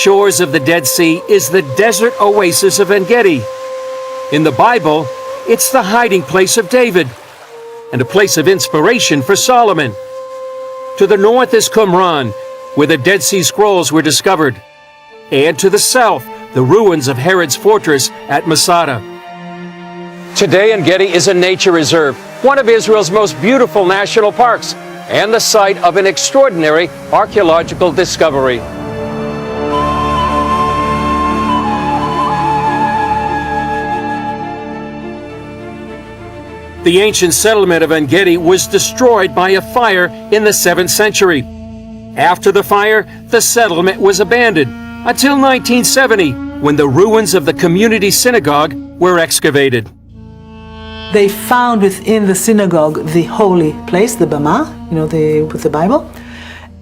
shores of the Dead Sea is the desert oasis of En-Gedi. In the Bible, it's the hiding place of David and a place of inspiration for Solomon. To the north is Qumran, where the Dead Sea Scrolls were discovered, and to the south, the ruins of Herod's fortress at Masada. Today, En-Gedi is a nature reserve, one of Israel's most beautiful national parks, and the site of an extraordinary archaeological discovery. The ancient settlement of En-Gedi was destroyed by a fire in the 7th century. After the fire, the settlement was abandoned until 1970, when the ruins of the community synagogue were excavated. They found within the synagogue the holy place, the Bama, with the Bible,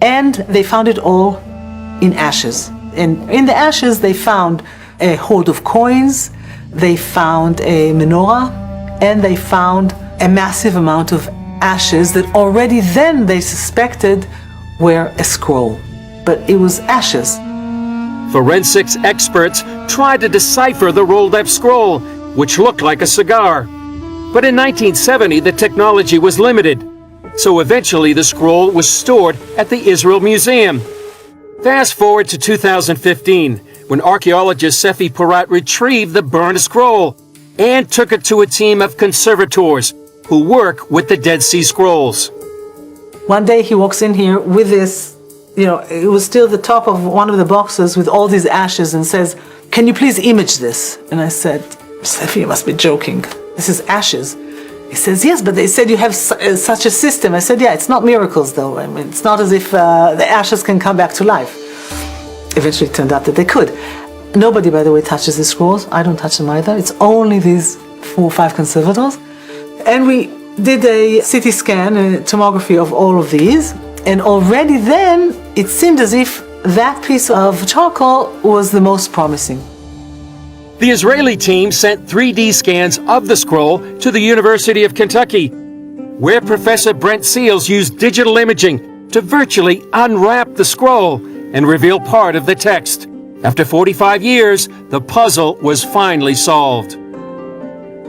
and they found it all in ashes. And in the ashes, they found a hoard of coins, they found a menorah, and they found a massive amount of ashes that already then they suspected were a scroll. But it was ashes. Forensics experts tried to decipher the rolled-up scroll, which looked like a cigar. But in 1970, the technology was limited, so eventually the scroll was stored at the Israel Museum. Fast forward to 2015, when archaeologist Sefi Porat retrieved the burned scroll and took it to a team of conservators who work with the Dead Sea Scrolls. One day he walks in here with this, it was still the top of one of the boxes with all these ashes, and says, "Can you please image this?" And I said, "Sefi, you must be joking. This is ashes." He says, "Yes, but they said you have such a system." I said, "Yeah, it's not miracles though. I mean, it's not as if the ashes can come back to life." Eventually it turned out that they could. Nobody, by the way, touches the scrolls. I don't touch them either. It's only these 4 or 5 conservators. And we did a CT scan, a tomography of all of these. And already then, it seemed as if that piece of charcoal was the most promising. The Israeli team sent 3D scans of the scroll to the University of Kentucky, where Professor Brent Seals used digital imaging to virtually unwrap the scroll and reveal part of the text. After 45 years, the puzzle was finally solved.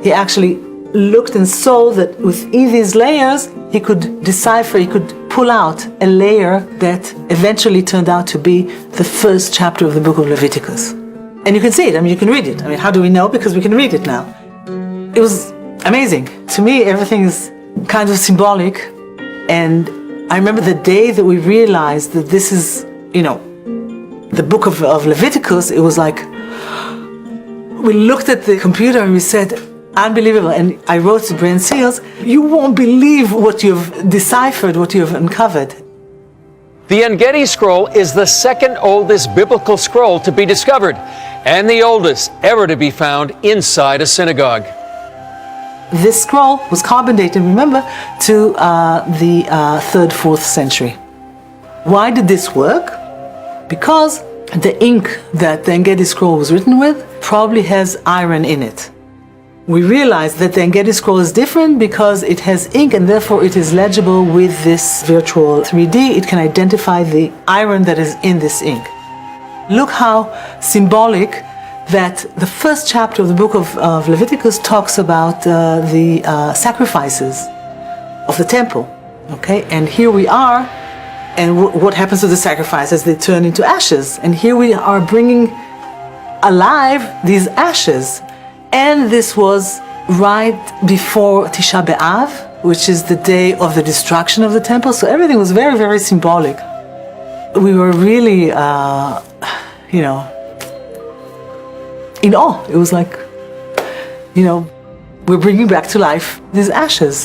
He actually looked and saw that within these layers, he could decipher, he could pull out a layer that eventually turned out to be the first chapter of the book of Leviticus. And you can see it, you can read it. How do we know? Because we can read it now. It was amazing. To me, everything is kind of symbolic. And I remember the day that we realized that this is, the book of Leviticus. It was like, we looked at the computer and we said, unbelievable. And I wrote to Brent Seals, "You won't believe what you've deciphered, what you've uncovered." The En-Gedi scroll is the second oldest biblical scroll to be discovered, and the oldest ever to be found inside a synagogue. This scroll was carbon dated, remember, to the 3rd, 4th century. Why did this work? Because the ink that the En-Gedi scroll was written with probably has iron in it. We realized that the En-Gedi scroll is different because it has ink, and therefore it is legible with this virtual 3D. It can identify the iron that is in this ink. Look how symbolic that the first chapter of the book of Leviticus talks about the sacrifices of the temple. Okay, and here we are, and what happens to the sacrifices? They turn into ashes, and here we are bringing alive these ashes. And this was right before Tisha B'Av, which is the day of the destruction of the temple. So everything was very, very symbolic. We were really, in awe. It was like, we're bringing back to life these ashes.